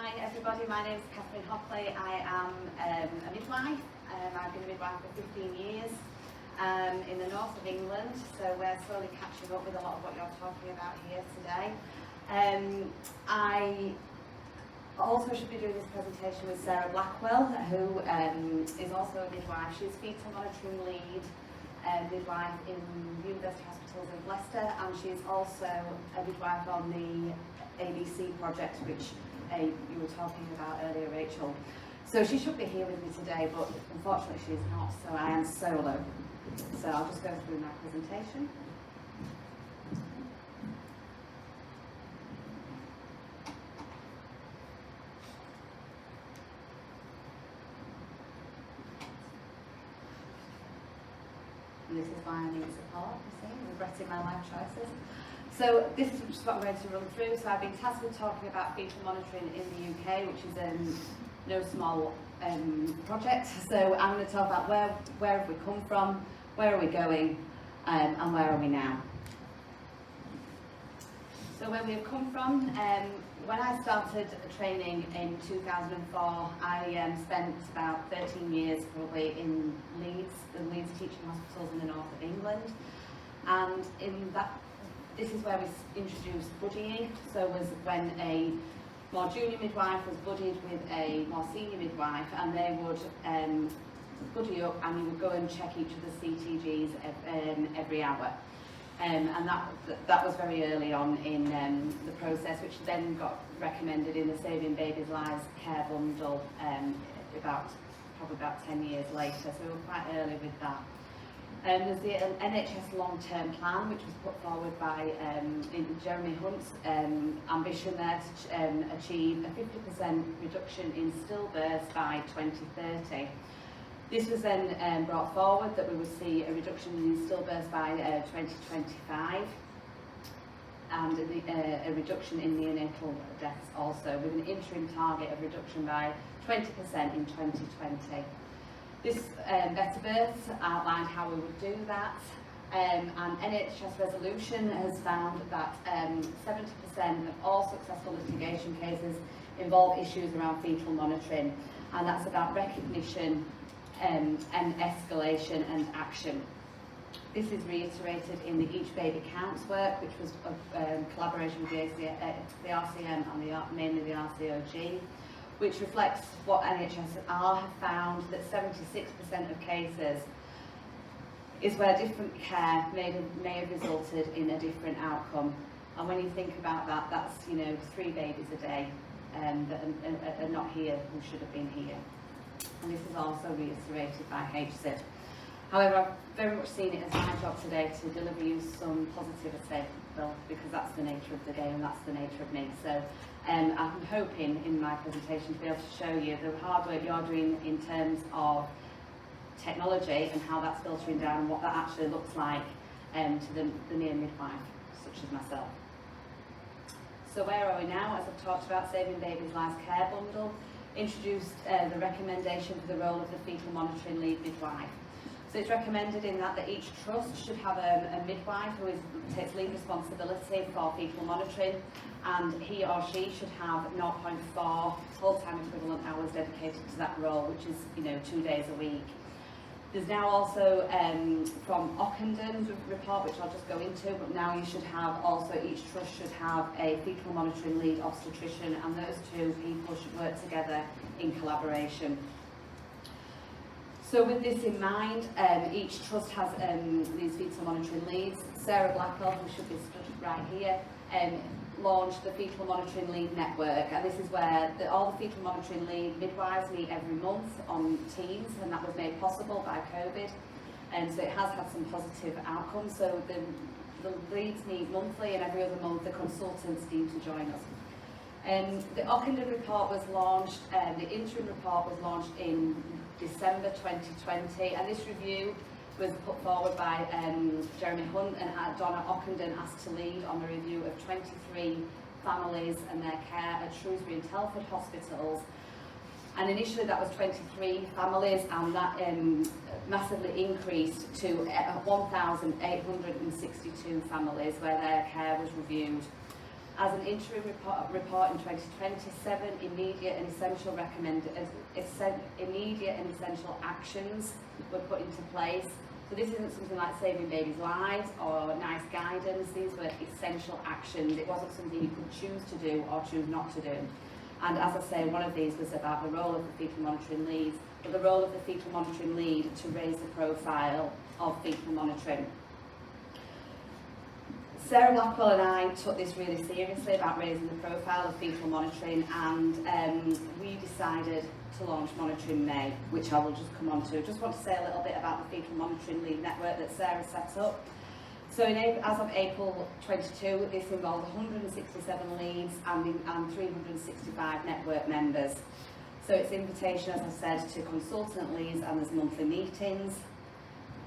Hi everybody, my name is Hopley. I am a midwife. I've been a midwife for 15 years in the north of England, so we're slowly catching up with a lot of what you're talking about here today. I also should be doing this presentation with Sarah Blackwell, who is also a midwife. She's fetal monitoring lead midwife in University Hospitals in Leicester, and she's also a midwife on the ABC project, which you were talking about earlier, Rachel. So she should be here with me today, but unfortunately she is not, so I am solo. So I'll just go through my presentation. And this is why I need support, you see, regretting my life choices. So this is just what I'm going to run through. So I've been tasked with talking about fetal monitoring in the UK, which is no small project. So I'm going to talk about where have we come from, where are we going, and where are we now. So where we have come from, when I started training in 2004, I spent about 13 years probably in Leeds, the Leeds teaching hospitals in the north of England, and in that. This is where we introduced buddying. So was when a more junior midwife was buddied with a more senior midwife, and they would buddy up, and you would go and check each of the CTGs every hour. And that was very early on in the process, which then got recommended in the Saving Babies' Lives Care Bundle probably about 10 years later. So we were quite early with that. There's the NHS long-term plan, which was put forward by Jeremy Hunt's ambition there to achieve a 50% reduction in stillbirths by 2030. This was then brought forward that we would see a reduction in stillbirths by 2025 and a reduction in neonatal deaths also, with an interim target of reduction by 20% in 2020. This Better Births outlined how we would do that, and NHS resolution has found that 70% of all successful litigation cases involve issues around fetal monitoring, and that's about recognition and escalation and action. This is reiterated in the Each Baby Counts work, which was a collaboration with the RCM and mainly the RCOG, which reflects what NHSR have found, that 76% of cases is where different care may have resulted in a different outcome. And when you think about that, that's 3 babies a day that are not here who should have been here. And this is also reiterated by HSIP. However, I've very much seen it as my job today to deliver you some positivity, because that's the nature of the game and that's the nature of me. So I'm hoping in my presentation to be able to show you the hard work you're doing in terms of technology and how that's filtering down and what that actually looks like to the near midwife, such as myself. So where are we now? As I've talked about, Saving Babies' Lives Care Bundle introduced the recommendation for the role of the fetal monitoring lead midwife. So it's recommended in that each trust should have a midwife who takes lead responsibility for fetal monitoring, and he or she should have 0.4 full-time equivalent hours dedicated to that role, which is 2 days a week. There's now also from Ockendon's report, which I'll just go into, but now you should have also, each trust should have a fetal monitoring lead obstetrician, and those two people should work together in collaboration. So with this in mind, each trust has these fetal monitoring leads. Sarah Blackwell, who should be stood right here, launched the Fetal Monitoring Lead Network, and this is where all the fetal monitoring lead midwives meet every month on Teams, and that was made possible by COVID, and so it has had some positive outcomes. So the leads meet monthly, and every other month the consultants need to join us. The Ockenden report was launched, the interim report was launched in December 2020, and this review was put forward by Jeremy Hunt, and Donna Ockenden asked to lead on the review of 23 families and their care at Shrewsbury and Telford hospitals. And initially that was 23 families, and that massively increased to 1,862 families where their care was reviewed. As an interim report in 2027, immediate and essential actions were put into place. So this isn't something like saving babies' lives or nice guidance. These were essential actions. It wasn't something you could choose to do or choose not to do. And as I say, one of these was about the role of the fetal monitoring leads, but the role of the fetal monitoring lead to raise the profile of fetal monitoring. Sarah Blackwell and I took this really seriously about raising the profile of fetal monitoring, and we decided to launch Monitoring May, which I will just come on to. I just want to say a little bit about the fetal monitoring lead network that Sarah set up. So as of April 22, this involved 167 leads and 365 network members. So it's invitation, as I said, to consultant leads, and there's monthly meetings.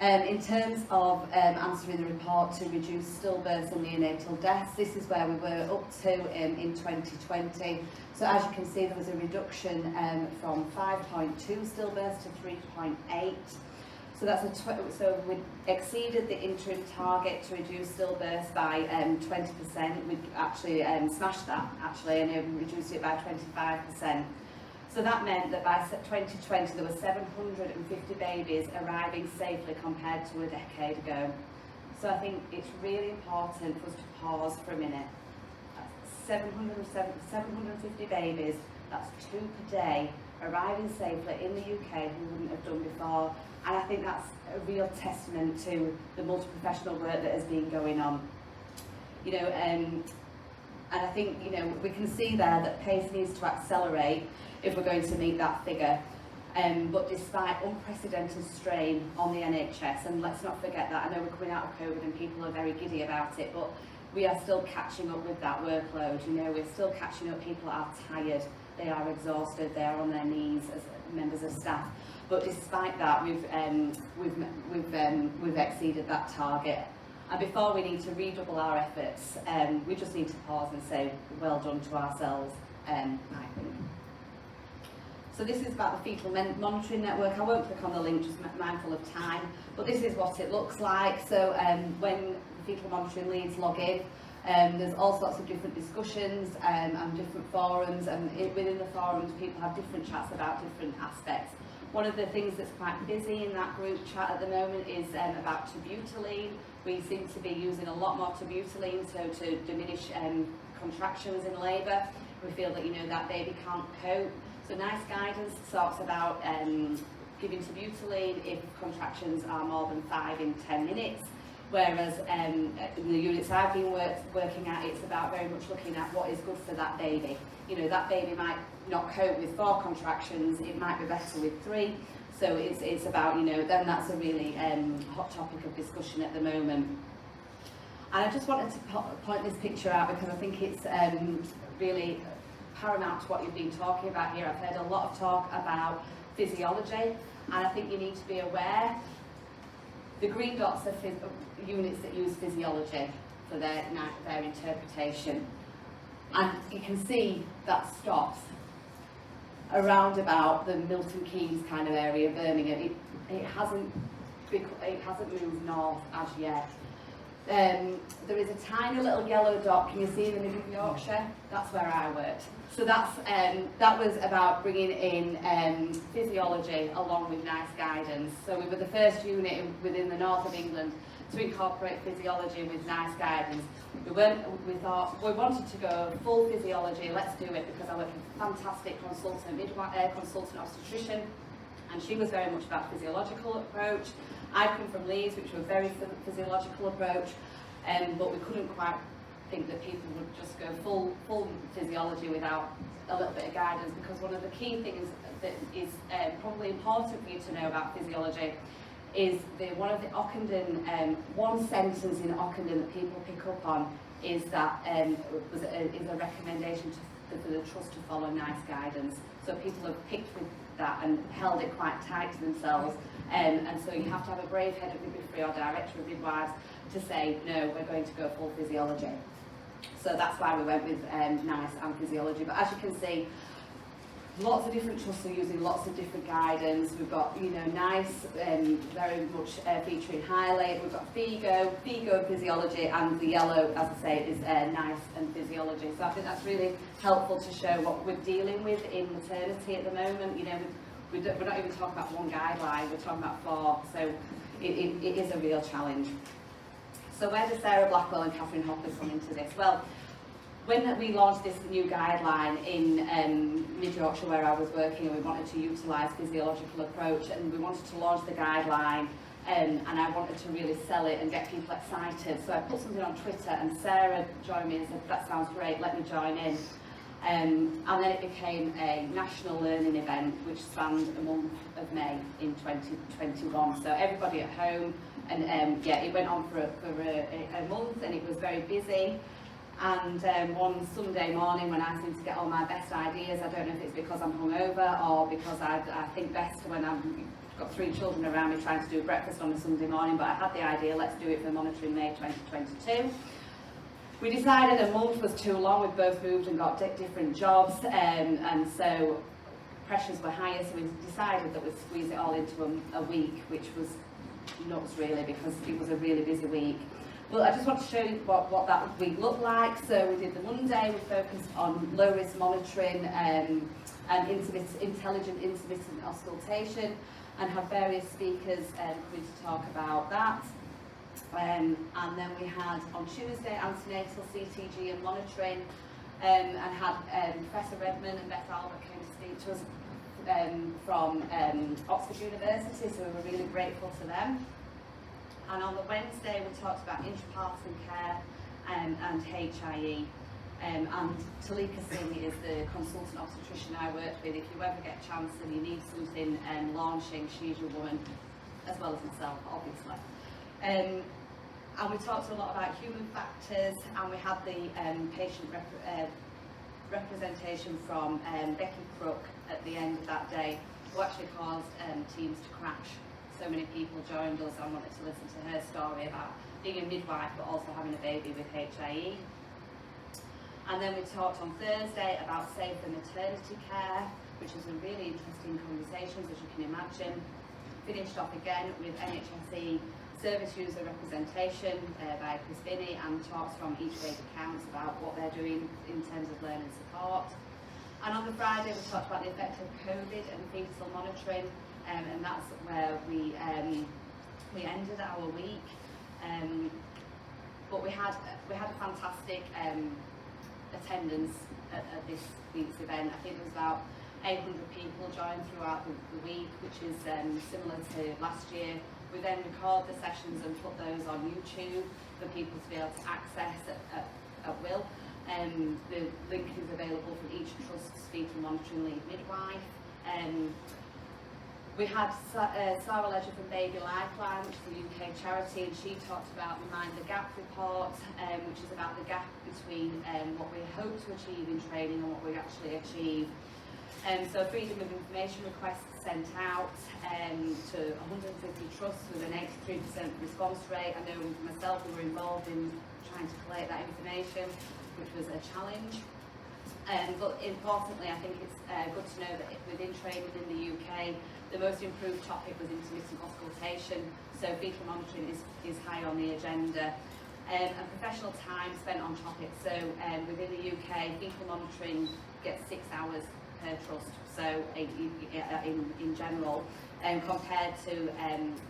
In terms of answering the report to reduce stillbirths and neonatal deaths, this is where we were up to in 2020. So as you can see, there was a reduction from 5.2 stillbirths to 3.8. So that's so we exceeded the interim target to reduce stillbirths by 20%. We actually smashed that actually, and reduced it by 25%. So that meant that by 2020 there were 750 babies arriving safely compared to a decade ago. So I think it's really important for us to pause for a minute. 750 babies, that's 2 per day, arriving safely in the UK who wouldn't have done before. And I think that's a real testament to the multi-professional work that has been going on. You know, and I think, you know, we can see there that pace needs to accelerate if we're going to meet that figure. But despite unprecedented strain on the NHS, and let's not forget that, I know we're coming out of COVID and people are very giddy about it, but we are still catching up with that workload. You know, we're still catching up. People are tired, they are exhausted, they are on their knees as members of staff. But despite that, we've exceeded that target. And before we need to redouble our efforts, we just need to pause and say well done to ourselves, I think. So this is about the fetal monitoring network. I won't click on the link, just mindful of time, but this is what it looks like. So when the fetal monitoring leads log in, there's all sorts of different discussions and different forums, and within the forums people have different chats about different aspects. One of the things that's quite busy in that group chat at the moment is about terbutaline. We seem to be using a lot more terbutaline, so to diminish contractions in labour. We feel that, you know, that baby can't cope. So Nice Guidance talks about giving terbutaline if contractions are more than 5 in 10 minutes. Whereas in the units I've been working at, it's about very much looking at what is good for that baby. You know, that baby might not cope with 4 contractions, it might be better with 3. So it's about, you know, then that's a really hot topic of discussion at the moment. And I just wanted to point this picture out because I think it's really paramount to what you've been talking about here. I've heard a lot of talk about physiology, and I think you need to be aware. The green dots are units that use physiology for their interpretation. And you can see that stops around about the Milton Keynes kind of area, Birmingham. It hasn't moved north as yet. There is a tiny little yellow dot. Can you see the middle of Yorkshire? That's where I worked. So that's that was about bringing in physiology along with Nice Guidance. So we were the first unit within the north of England to incorporate physiology with Nice Guidance. We thought we wanted to go full physiology. Let's do it, because I work with a fantastic consultant obstetrician, and she was very much about physiological approach. I come from Leeds, which were a very physiological approach, but we couldn't quite think that people would just go full physiology without a little bit of guidance, because one of the key things that is probably important for you to know about physiology is one of the Ockenden, one sentence in Ockenden that people pick up on is that is a recommendation for the trust to follow Nice Guidance. So people have picked with that and held it quite tight to themselves, and so you have to have a brave head of midwifery or director of midwives to say, no, we're going to go full physiology. So that's why we went with Nice and physiology. But as you can see, lots of different trusts are using lots of different guidance. We've got, you know, NICE, very much featuring highlight. We've got FIGO physiology, and the yellow, as I say, is NICE and physiology. So I think that's really helpful to show what we're dealing with in maternity at the moment. You know, we're not even talking about one guideline, we're talking about 4. So it is a real challenge. So where does Sarah Blackwell and Catherine Hopley come into this? Well, when we launched this new guideline in Mid Yorkshire, where I was working, and we wanted to utilise physiological approach, and we wanted to launch the guideline, and I wanted to really sell it and get people excited. So I put something on Twitter, and Sarah joined me and said, "That sounds great, let me join in." And then it became a national learning event which spanned the month of May in 2021. So everybody at home, and yeah, it went on for a month, and it was very busy. And one Sunday morning, when I seem to get all my best ideas, I don't know if it's because I'm hungover or because I think best when I've got 3 children around me trying to do breakfast on a Sunday morning, but I had the idea, let's do it for Monitoring May 2022. We decided a month was too long. We both moved and got different jobs, and so pressures were higher, so we decided that we'd squeeze it all into a week, which was nuts really, because it was a really busy week. Well, I just want to show you what that week looked like. So we did the Monday, we focused on low risk monitoring and intelligent intermittent auscultation, and have various speakers coming to talk about that. And then we had on Tuesday antenatal CTG and monitoring, and had Professor Redman and Beth Albert came to speak to us from Oxford University, so we were really grateful to them. And on the Wednesday we talked about intrapartum care and HIE. And Talika Singh is the consultant obstetrician I worked with. If you ever get a chance and you need something launching, she's your woman, as well as myself, obviously. And we talked a lot about human factors, and we had the patient representation from Becky Crook at the end of that day, who actually caused Teams to crash. So many people joined us and wanted to listen to her story about being a midwife but also having a baby with HIE. And then we talked on Thursday about safer maternity care, which is a really interesting conversation, as you can imagine. Finished off again with NHSE service user representation by Chris Binney, and talks from each baby counts about what they're doing in terms of learning support. And on the Friday we talked about the effect of COVID and fetal monitoring, and that's where we ended our week. But we had a fantastic attendance at this week's event. I think there was about 800 people joined throughout the week, which is similar to last year. We then record the sessions and put those on YouTube for people to be able to access at will. The link is available from each trust's fetal monitoring lead midwife. We had Sarah Ledger from Baby Lifeline, which is a UK charity, and she talked about the Mind the Gap report, which is about the gap between what we hope to achieve in training and what we actually achieve. So freedom of information requests sent out to 150 trusts with an 83% response rate. I know myself, we were involved in trying to collate that information, which was a challenge. But importantly, I think it's good to know that within training in the UK, the most improved topic was intermittent auscultation, so fetal monitoring is high on the agenda. And professional time spent on topics, so within the UK, fetal monitoring gets 6 hours per trust, so in general, compared to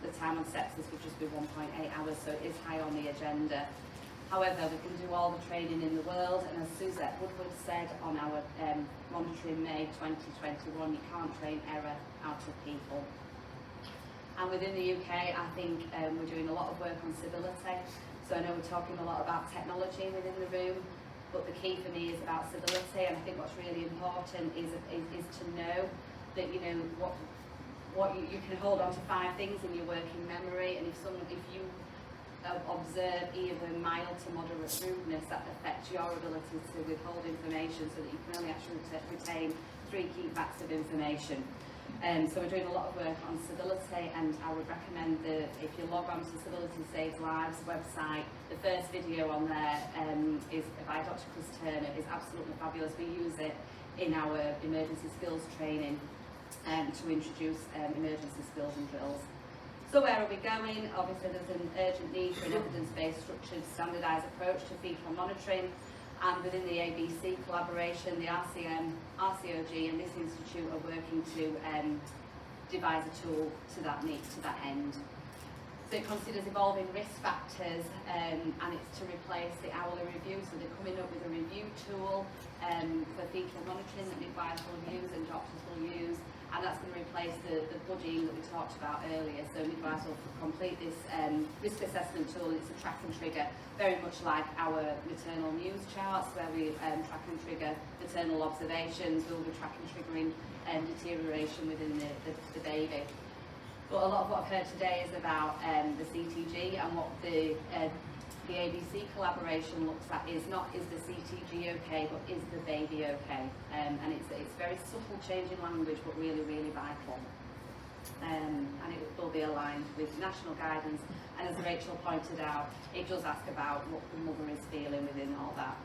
the time on sepsis would just be 1.8 hours, so it is high on the agenda. However, we can do all the training in the world, and as Suzette Woodward said on our Monitoring May 2021, you can't train error out of people. And within the UK, I think we're doing a lot of work on civility. So I know we're talking a lot about technology within the room, but the key for me is about civility, and I think what's really important is to know that, you know, what you can hold on to 5 things in your working memory, and if you observe either mild to moderate rudeness, that affects your ability to withhold information, so that you can only actually retain 3 key facts of information. So we're doing a lot of work on civility, and I would recommend that if you log on to Civility Saves Lives website, the first video on there is by Dr. Chris Turner, is absolutely fabulous. We use it in our emergency skills training to introduce emergency skills and drills. So where are we going? Obviously there's an urgent need for an evidence-based, structured, standardised approach to fetal monitoring, and within the ABC collaboration, the RCM, RCOG and this institute are working to devise a tool to that end. So it considers evolving risk factors and it's to replace the hourly review. So they're coming up with a review tool for fetal monitoring that midwives will use and doctors will use, and that's going to replace the buddying that we talked about earlier. So midwives will complete this risk assessment tool. It's a track and trigger, very much like our maternal news charts where we track and trigger maternal observations. We'll be track and triggering deterioration within the baby. But a lot of what I've heard today is about the CTG, and what the ABC collaboration looks at is not is the CTG okay, but is the baby okay? And it's very subtle change in language, but really, really vital. And it will be aligned with national guidance. And as Rachel pointed out, it does ask about what the mother is feeling within all that.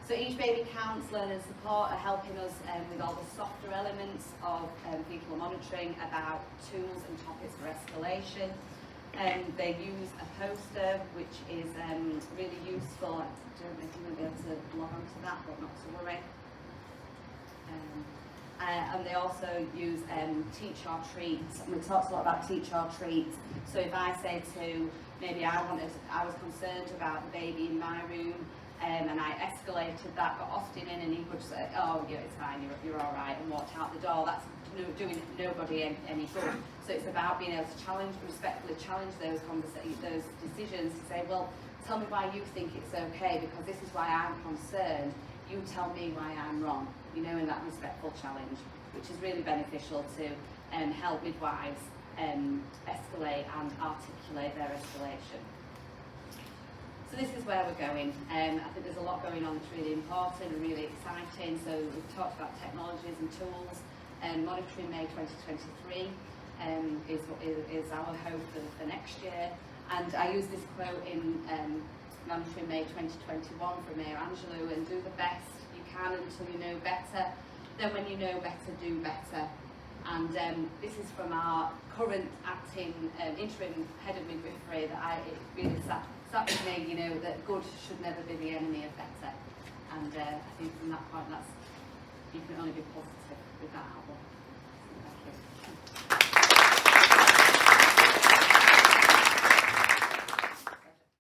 So each baby counts, learn and support are helping us with all the softer elements of fetal monitoring, about tools and topics for escalation. They use a poster which is really useful. I don't know if you're going to be able to log on to that, but not to worry. And they also use teach or treat. And we talked a lot about teach or treat. So if I say to, maybe I was concerned about the baby in my room, and I escalated that, got Austin in, and he would say, oh yeah, it's fine, you're all right, and walked out the door. That's doing nobody any good. So it's about being able to respectfully challenge those decisions to say, well, tell me why you think it's okay, because this is why I'm concerned. You tell me why I'm wrong, in that respectful challenge, which is really beneficial to help midwives escalate and articulate their escalation. So this is where we're going. I think there's a lot going on that's really important and really exciting. So we've talked about technologies and tools. Monitoring May 2023 is our hope for next year. And I use this quote in Monitoring May 2021 from Mayor Angelou: and do the best you can until you know better. Then when you know better, do better. And this is from our current acting interim head of midwifery, that it really sat with me, that good should never be the enemy of better. And I think from that point, you can only be positive with that outlook. Thank you.